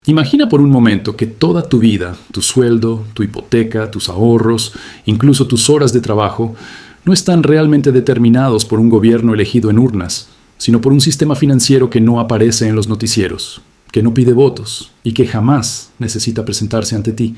Imagina por un momento que toda tu vida, tu sueldo, tu hipoteca, tus ahorros, incluso tus horas de trabajo, no están realmente determinados por un gobierno elegido en urnas, sino por un sistema financiero que no aparece en los noticieros, que no pide votos y que jamás necesita presentarse ante ti.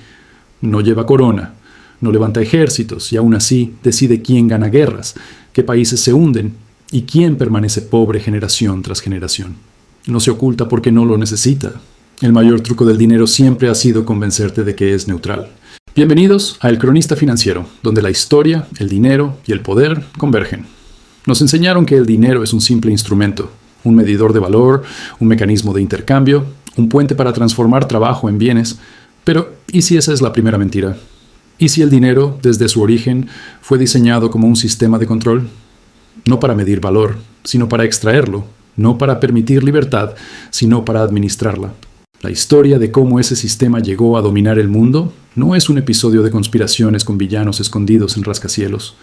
No lleva corona, no levanta ejércitos y aún así decide quién gana guerras, qué países se hunden y quién permanece pobre generación tras generación. No se oculta porque no lo necesita. El mayor truco del dinero siempre ha sido convencerte de que es neutral. Bienvenidos a El Cronista Financiero, donde la historia, el dinero y el poder convergen. Nos enseñaron que el dinero es un simple instrumento, un medidor de valor, un mecanismo de intercambio, un puente para transformar trabajo en bienes. Pero, ¿y si esa es la primera mentira? ¿Y si el dinero, desde su origen, fue diseñado como un sistema de control? No para medir valor, sino para extraerlo. No para permitir libertad, sino para administrarla. La historia de cómo ese sistema llegó a dominar el mundo no es un episodio de conspiraciones con villanos escondidos en rascacielos.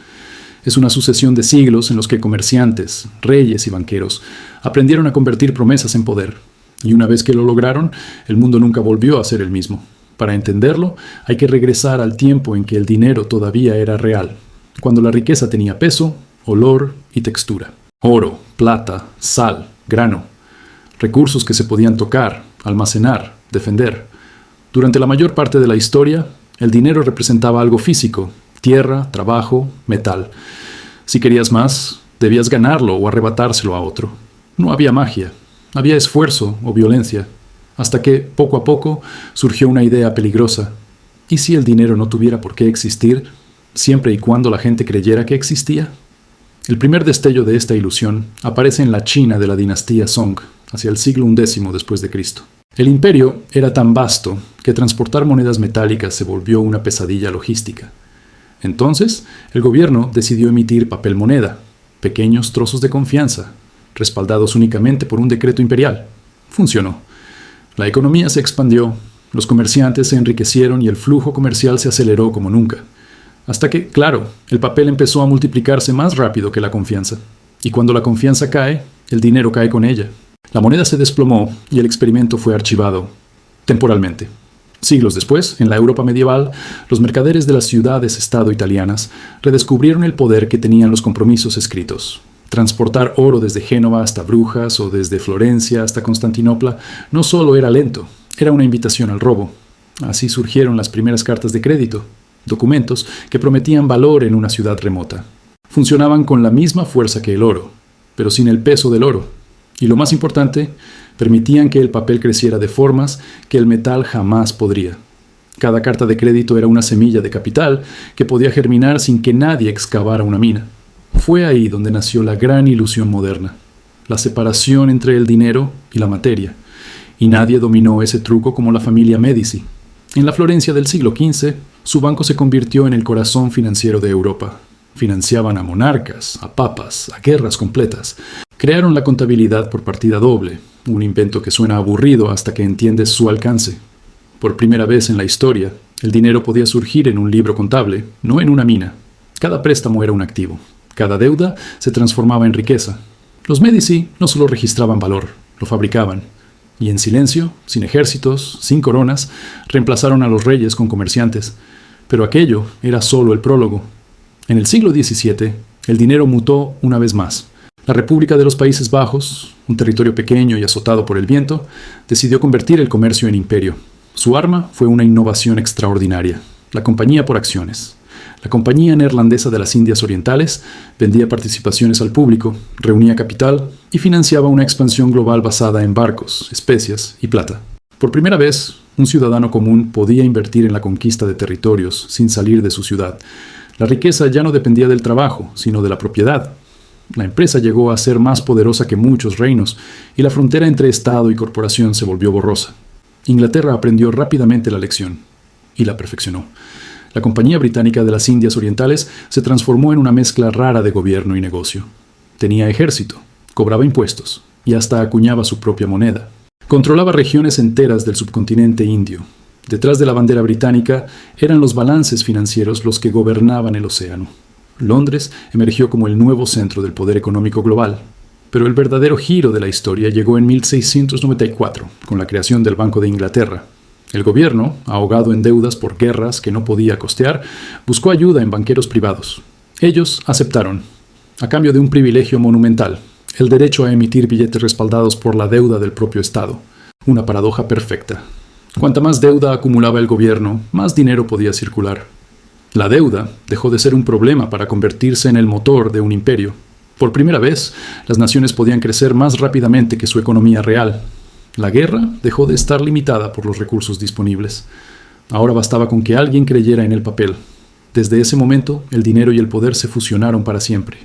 Es una sucesión de siglos en los que comerciantes, reyes y banqueros aprendieron a convertir promesas en poder. Y una vez que lo lograron, el mundo nunca volvió a ser el mismo. Para entenderlo, hay que regresar al tiempo en que el dinero todavía era real, cuando la riqueza tenía peso, olor y textura. Oro, plata, sal, grano. Recursos que se podían tocar, almacenar, defender. Durante la mayor parte de la historia, el dinero representaba algo físico: tierra, trabajo, metal. Si querías más, debías ganarlo o arrebatárselo a otro. No había magia, había esfuerzo o violencia, hasta que, poco a poco, surgió una idea peligrosa. ¿Y si el dinero no tuviera por qué existir, siempre y cuando la gente creyera que existía? El primer destello de esta ilusión aparece en la China de la dinastía Song, hacia el siglo XI después de Cristo. El imperio era tan vasto que transportar monedas metálicas se volvió una pesadilla logística. Entonces, el gobierno decidió emitir papel moneda, pequeños trozos de confianza, respaldados únicamente por un decreto imperial. Funcionó. La economía se expandió, los comerciantes se enriquecieron y el flujo comercial se aceleró como nunca. Hasta que, claro, el papel empezó a multiplicarse más rápido que la confianza. Y cuando la confianza cae, el dinero cae con ella. La moneda se desplomó y el experimento fue archivado, temporalmente. Siglos después, en la Europa medieval, los mercaderes de las ciudades-estado italianas redescubrieron el poder que tenían los compromisos escritos. Transportar oro desde Génova hasta Brujas o desde Florencia hasta Constantinopla no solo era lento, era una invitación al robo. Así surgieron las primeras cartas de crédito, documentos que prometían valor en una ciudad remota. Funcionaban con la misma fuerza que el oro, pero sin el peso del oro. Y lo más importante, permitían que el papel creciera de formas que el metal jamás podría. Cada carta de crédito era una semilla de capital que podía germinar sin que nadie excavara una mina. Fue ahí donde nació la gran ilusión moderna, la separación entre el dinero y la materia. Y nadie dominó ese truco como la familia Medici. En la Florencia del siglo XV, su banco se convirtió en el corazón financiero de Europa. Financiaban a monarcas, a papas, a guerras completas. Crearon la contabilidad por partida doble, un invento que suena aburrido hasta que entiendes su alcance. Por primera vez en la historia, el dinero podía surgir en un libro contable, no en una mina. Cada préstamo era un activo. Cada deuda se transformaba en riqueza. Los Medici no solo registraban valor, lo fabricaban. Y en silencio, sin ejércitos, sin coronas, reemplazaron a los reyes con comerciantes. Pero aquello era solo el prólogo. En el siglo XVII, el dinero mutó una vez más. La República de los Países Bajos, un territorio pequeño y azotado por el viento, decidió convertir el comercio en imperio. Su arma fue una innovación extraordinaria: la compañía por acciones. La Compañía Neerlandesa de las Indias Orientales vendía participaciones al público, reunía capital y financiaba una expansión global basada en barcos, especias y plata. Por primera vez, un ciudadano común podía invertir en la conquista de territorios sin salir de su ciudad. La riqueza ya no dependía del trabajo, sino de la propiedad. La empresa llegó a ser más poderosa que muchos reinos y la frontera entre Estado y corporación se volvió borrosa. Inglaterra aprendió rápidamente la lección y la perfeccionó. La Compañía Británica de las Indias Orientales se transformó en una mezcla rara de gobierno y negocio. Tenía ejército, cobraba impuestos y hasta acuñaba su propia moneda. Controlaba regiones enteras del subcontinente indio. Detrás de la bandera británica eran los balances financieros los que gobernaban el océano. Londres emergió como el nuevo centro del poder económico global. Pero el verdadero giro de la historia llegó en 1694, con la creación del Banco de Inglaterra. El gobierno, ahogado en deudas por guerras que no podía costear, buscó ayuda en banqueros privados. Ellos aceptaron, a cambio de un privilegio monumental, el derecho a emitir billetes respaldados por la deuda del propio Estado. Una paradoja perfecta. Cuanta más deuda acumulaba el gobierno, más dinero podía circular. La deuda dejó de ser un problema para convertirse en el motor de un imperio. Por primera vez, las naciones podían crecer más rápidamente que su economía real. La guerra dejó de estar limitada por los recursos disponibles. Ahora bastaba con que alguien creyera en el papel. Desde ese momento, el dinero y el poder se fusionaron para siempre.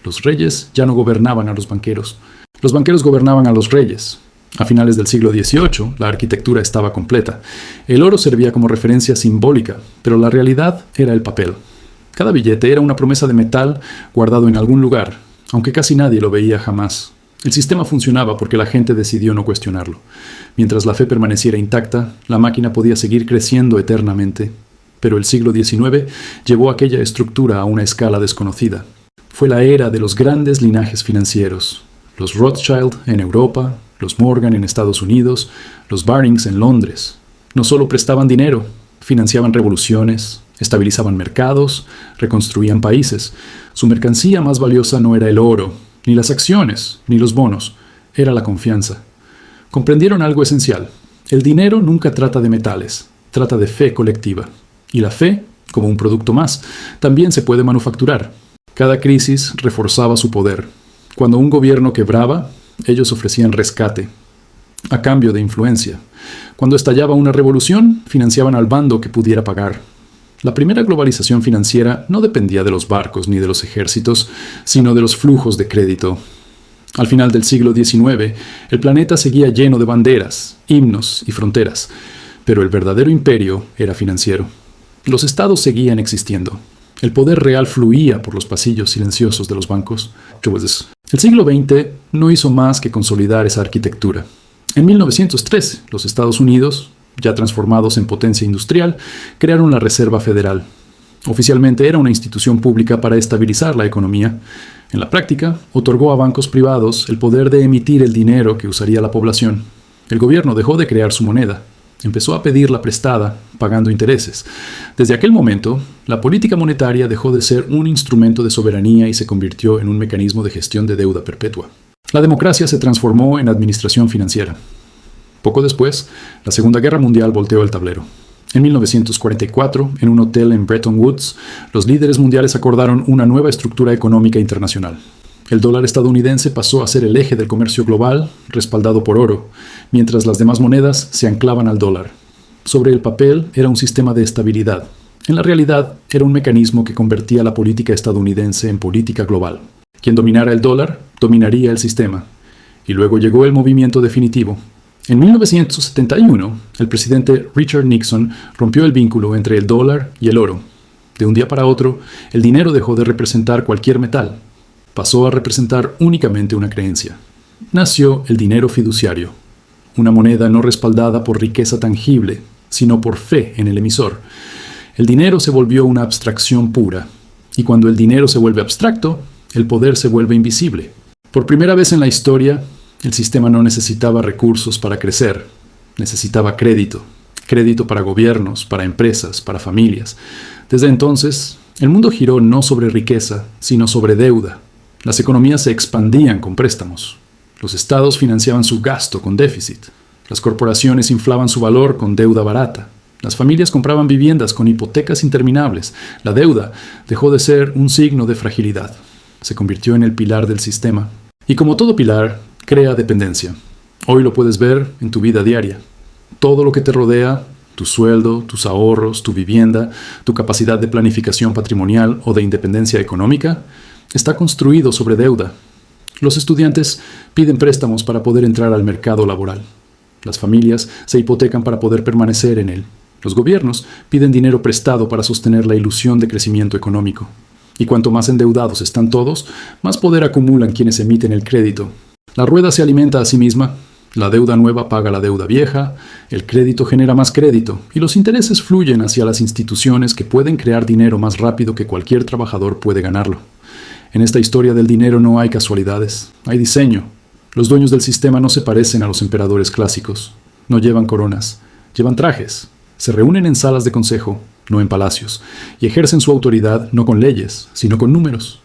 Los reyes ya no gobernaban a los banqueros. Los banqueros gobernaban a los reyes. A finales del siglo XVIII, la arquitectura estaba completa. El oro servía como referencia simbólica, pero la realidad era el papel. Cada billete era una promesa de metal guardado en algún lugar, aunque casi nadie lo veía jamás. El sistema funcionaba porque la gente decidió no cuestionarlo. Mientras la fe permaneciera intacta, la máquina podía seguir creciendo eternamente. Pero el siglo XIX llevó aquella estructura a una escala desconocida. Fue la era de los grandes linajes financieros. Los Rothschild en Europa, los Morgan en Estados Unidos, los Barings en Londres. No solo prestaban dinero, financiaban revoluciones, estabilizaban mercados, reconstruían países. Su mercancía más valiosa no era el oro, ni las acciones, ni los bonos, era la confianza. Comprendieron algo esencial. El dinero nunca trata de metales, trata de fe colectiva. Y la fe, como un producto más, también se puede manufacturar. Cada crisis reforzaba su poder. Cuando un gobierno quebraba, ellos ofrecían rescate, a cambio de influencia. Cuando estallaba una revolución, financiaban al bando que pudiera pagar. La primera globalización financiera no dependía de los barcos ni de los ejércitos, sino de los flujos de crédito. Al final del siglo XIX, el planeta seguía lleno de banderas, himnos y fronteras, pero el verdadero imperio era financiero. Los estados seguían existiendo. El poder real fluía por los pasillos silenciosos de los bancos. El siglo XX no hizo más que consolidar esa arquitectura. En 1913, los Estados Unidos, ya transformados en potencia industrial, crearon la Reserva Federal. Oficialmente era una institución pública para estabilizar la economía. En la práctica, otorgó a bancos privados el poder de emitir el dinero que usaría la población. El gobierno dejó de crear su moneda. Empezó a pedirla prestada, pagando intereses. Desde aquel momento, la política monetaria dejó de ser un instrumento de soberanía y se convirtió en un mecanismo de gestión de deuda perpetua. La democracia se transformó en administración financiera. Poco después, la Segunda Guerra Mundial volteó el tablero. En 1944, en un hotel en Bretton Woods, los líderes mundiales acordaron una nueva estructura económica internacional. El dólar estadounidense pasó a ser el eje del comercio global, respaldado por oro, mientras las demás monedas se anclaban al dólar. Sobre el papel era un sistema de estabilidad. En la realidad, era un mecanismo que convertía la política estadounidense en política global. Quien dominara el dólar, dominaría el sistema. Y luego llegó el movimiento definitivo. En 1971, el presidente Richard Nixon rompió el vínculo entre el dólar y el oro. De un día para otro, el dinero dejó de representar cualquier metal. Pasó a representar únicamente una creencia. Nació el dinero fiduciario, una moneda no respaldada por riqueza tangible, sino por fe en el emisor. El dinero se volvió una abstracción pura, y cuando el dinero se vuelve abstracto, el poder se vuelve invisible. Por primera vez en la historia, el sistema no necesitaba recursos para crecer, necesitaba crédito. Crédito para gobiernos, para empresas, para familias. Desde entonces, el mundo giró no sobre riqueza, sino sobre deuda. Las economías se expandían con préstamos. Los estados financiaban su gasto con déficit. Las corporaciones inflaban su valor con deuda barata. Las familias compraban viviendas con hipotecas interminables. La deuda dejó de ser un signo de fragilidad. Se convirtió en el pilar del sistema. Y como todo pilar, crea dependencia. Hoy lo puedes ver en tu vida diaria. Todo lo que te rodea, tu sueldo, tus ahorros, tu vivienda, tu capacidad de planificación patrimonial o de independencia económica, está construido sobre deuda. Los estudiantes piden préstamos para poder entrar al mercado laboral. Las familias se hipotecan para poder permanecer en él. Los gobiernos piden dinero prestado para sostener la ilusión de crecimiento económico. Y cuanto más endeudados están todos, más poder acumulan quienes emiten el crédito. La rueda se alimenta a sí misma. La deuda nueva paga la deuda vieja, el crédito genera más crédito y los intereses fluyen hacia las instituciones que pueden crear dinero más rápido que cualquier trabajador puede ganarlo. En esta historia del dinero no hay casualidades, hay diseño. Los dueños del sistema no se parecen a los emperadores clásicos. No llevan coronas, llevan trajes. Se reúnen en salas de consejo, no en palacios, y ejercen su autoridad no con leyes, sino con números.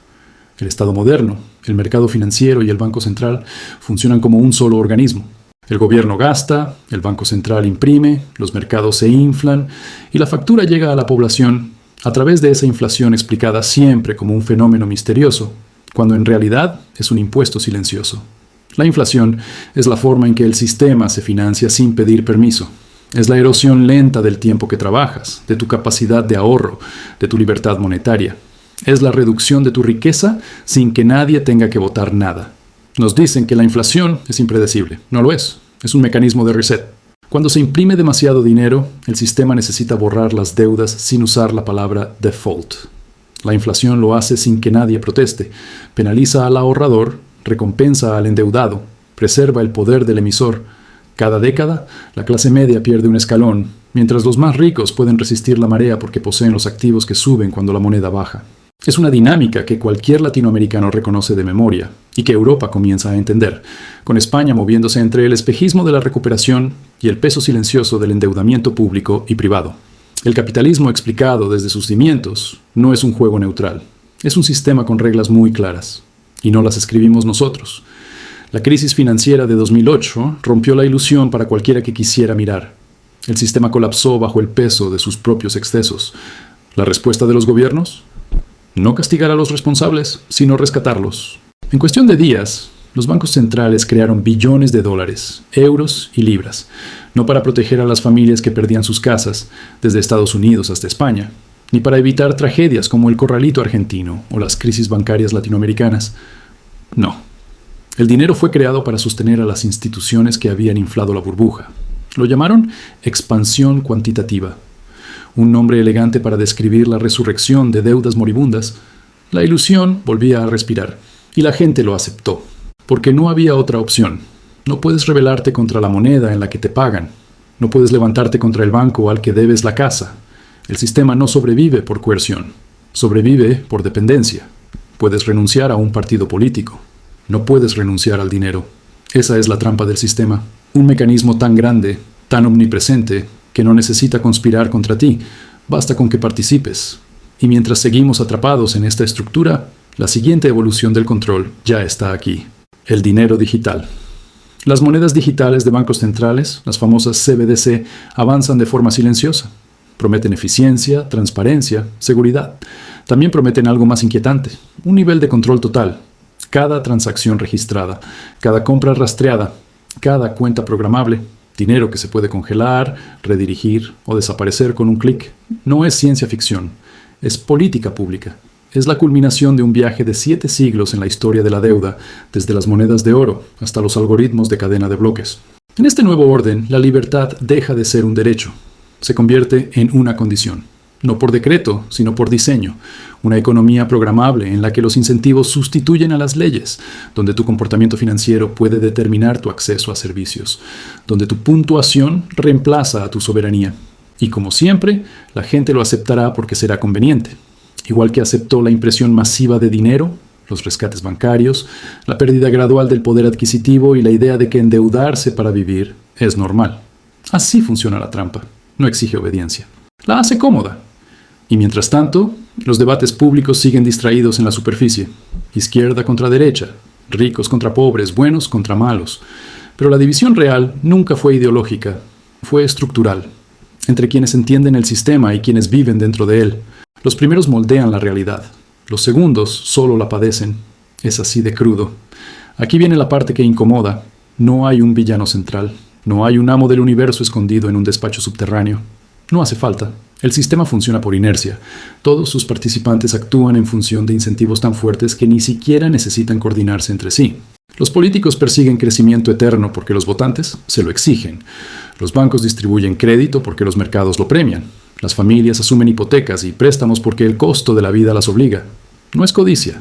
El Estado moderno, el mercado financiero y el Banco Central funcionan como un solo organismo. El gobierno gasta, el Banco Central imprime, los mercados se inflan y la factura llega a la población a través de esa inflación explicada siempre como un fenómeno misterioso, cuando en realidad es un impuesto silencioso. La inflación es la forma en que el sistema se financia sin pedir permiso. Es la erosión lenta del tiempo que trabajas, de tu capacidad de ahorro, de tu libertad monetaria. Es la reducción de tu riqueza sin que nadie tenga que votar nada. Nos dicen que la inflación es impredecible. No lo es. Es un mecanismo de reset. Cuando se imprime demasiado dinero, el sistema necesita borrar las deudas sin usar la palabra default. La inflación lo hace sin que nadie proteste. Penaliza al ahorrador, recompensa al endeudado, preserva el poder del emisor. Cada década, la clase media pierde un escalón, mientras los más ricos pueden resistir la marea porque poseen los activos que suben cuando la moneda baja. Es una dinámica que cualquier latinoamericano reconoce de memoria y que Europa comienza a entender, con España moviéndose entre el espejismo de la recuperación y el peso silencioso del endeudamiento público y privado. El capitalismo explicado desde sus cimientos no es un juego neutral, es un sistema con reglas muy claras, y no las escribimos nosotros. La crisis financiera de 2008 rompió la ilusión para cualquiera que quisiera mirar. El sistema colapsó bajo el peso de sus propios excesos. ¿La respuesta de los gobiernos? No castigar a los responsables, sino rescatarlos. En cuestión de días, los bancos centrales crearon billones de dólares, euros y libras, no para proteger a las familias que perdían sus casas, desde Estados Unidos hasta España, ni para evitar tragedias como el corralito argentino o las crisis bancarias latinoamericanas. No. El dinero fue creado para sostener a las instituciones que habían inflado la burbuja. Lo llamaron expansión cuantitativa. Un nombre elegante para describir la resurrección de deudas moribundas. La ilusión volvía a respirar, y la gente lo aceptó, porque no había otra opción. No puedes rebelarte contra la moneda en la que te pagan. No puedes levantarte contra el banco al que debes la casa. El sistema no sobrevive por coerción, sobrevive por dependencia. Puedes renunciar a un partido político. No puedes renunciar al dinero. Esa es la trampa del sistema. Un mecanismo tan grande, tan omnipresente, que no necesita conspirar contra ti, basta con que participes. Y mientras seguimos atrapados en esta estructura, la siguiente evolución del control ya está aquí: el dinero digital. Las monedas digitales de bancos centrales, las famosas CBDC, avanzan de forma silenciosa. Prometen eficiencia, transparencia, seguridad. También prometen algo más inquietante: un nivel de control total. Cada transacción registrada, cada compra rastreada, cada cuenta programable. Dinero que se puede congelar, redirigir o desaparecer con un clic. No es ciencia ficción, es política pública. Es la culminación de un viaje de 7 siglos en la historia de la deuda, desde las monedas de oro hasta los algoritmos de cadena de bloques. En este nuevo orden, la libertad deja de ser un derecho. Se convierte en una condición. No por decreto, sino por diseño. Una economía programable en la que los incentivos sustituyen a las leyes, donde tu comportamiento financiero puede determinar tu acceso a servicios, donde tu puntuación reemplaza a tu soberanía. Y como siempre, la gente lo aceptará porque será conveniente. Igual que aceptó la impresión masiva de dinero, los rescates bancarios, la pérdida gradual del poder adquisitivo y la idea de que endeudarse para vivir es normal. Así funciona la trampa. No exige obediencia. La hace cómoda. Y mientras tanto, los debates públicos siguen distraídos en la superficie. Izquierda contra derecha, ricos contra pobres, buenos contra malos. Pero la división real nunca fue ideológica, fue estructural, entre quienes entienden el sistema y quienes viven dentro de él. Los primeros moldean la realidad, los segundos solo la padecen. Es así de crudo. Aquí viene la parte que incomoda. No hay un villano central, no hay un amo del universo escondido en un despacho subterráneo. No hace falta. El sistema funciona por inercia. Todos sus participantes actúan en función de incentivos tan fuertes que ni siquiera necesitan coordinarse entre sí. Los políticos persiguen crecimiento eterno porque los votantes se lo exigen. Los bancos distribuyen crédito porque los mercados lo premian. Las familias asumen hipotecas y préstamos porque el costo de la vida las obliga. No es codicia,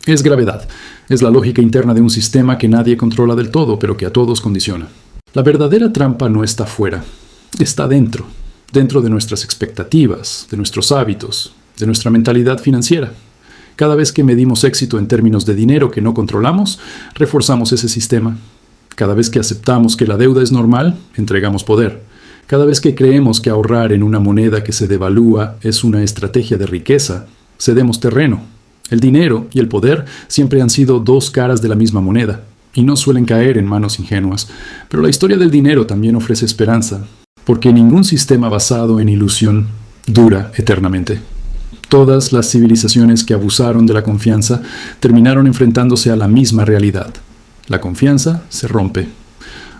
es gravedad. Es la lógica interna de un sistema que nadie controla del todo, pero que a todos condiciona. La verdadera trampa no está fuera, está dentro. Dentro de nuestras expectativas, de nuestros hábitos, de nuestra mentalidad financiera. Cada vez que medimos éxito en términos de dinero que no controlamos, reforzamos ese sistema. Cada vez que aceptamos que la deuda es normal, entregamos poder. Cada vez que creemos que ahorrar en una moneda que se devalúa es una estrategia de riqueza, cedemos terreno. El dinero y el poder siempre han sido dos caras de la misma moneda, y no suelen caer en manos ingenuas. Pero la historia del dinero también ofrece esperanza, porque ningún sistema basado en ilusión dura eternamente. Todas las civilizaciones que abusaron de la confianza terminaron enfrentándose a la misma realidad. La confianza se rompe.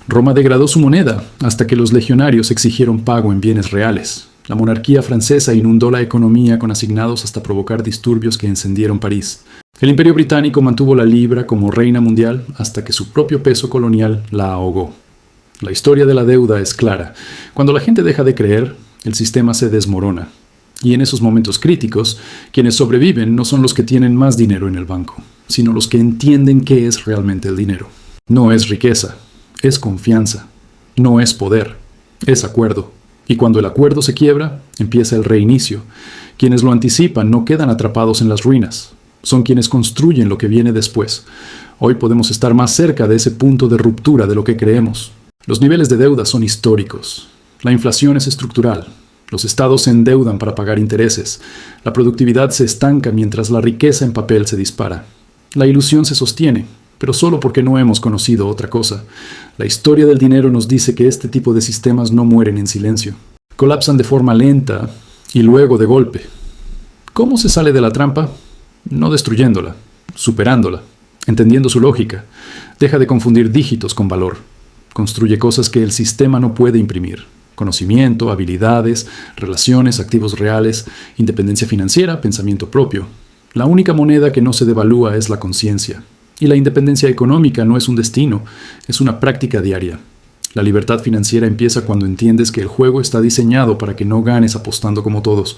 Roma degradó su moneda hasta que los legionarios exigieron pago en bienes reales. La monarquía francesa inundó la economía con asignados hasta provocar disturbios que encendieron París. El Imperio Británico mantuvo la libra como reina mundial hasta que su propio peso colonial la ahogó. La historia de la deuda es clara. Cuando la gente deja de creer, el sistema se desmorona. Y en esos momentos críticos, quienes sobreviven no son los que tienen más dinero en el banco, sino los que entienden qué es realmente el dinero. No es riqueza, es confianza. No es poder, es acuerdo. Y cuando el acuerdo se quiebra, empieza el reinicio. Quienes lo anticipan no quedan atrapados en las ruinas. Son quienes construyen lo que viene después. Hoy podemos estar más cerca de ese punto de ruptura de lo que creemos. Los niveles de deuda son históricos. La inflación es estructural. Los estados se endeudan para pagar intereses. La productividad se estanca mientras la riqueza en papel se dispara. La ilusión se sostiene, pero solo porque no hemos conocido otra cosa. La historia del dinero nos dice que este tipo de sistemas no mueren en silencio. Colapsan de forma lenta y luego de golpe. ¿Cómo se sale de la trampa? No destruyéndola, superándola, entendiendo su lógica. Deja de confundir dígitos con valor. Construye cosas que el sistema no puede imprimir. Conocimiento, habilidades, relaciones, activos reales, independencia financiera, pensamiento propio. La única moneda que no se devalúa es la conciencia. Y la independencia económica no es un destino, es una práctica diaria. La libertad financiera empieza cuando entiendes que el juego está diseñado para que no ganes apostando como todos.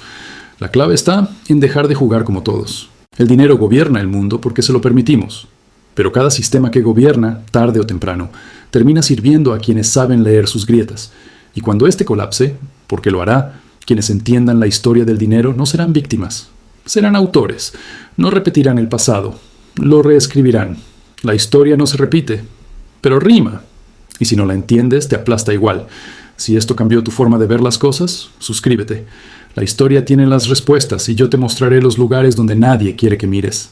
La clave está en dejar de jugar como todos. El dinero gobierna el mundo porque se lo permitimos. Pero cada sistema que gobierna, tarde o temprano, termina sirviendo a quienes saben leer sus grietas. Y cuando éste colapse, porque lo hará, quienes entiendan la historia del dinero no serán víctimas. Serán autores. No repetirán el pasado. Lo reescribirán. La historia no se repite, pero rima. Y si no la entiendes, te aplasta igual. Si esto cambió tu forma de ver las cosas, suscríbete. La historia tiene las respuestas y yo te mostraré los lugares donde nadie quiere que mires.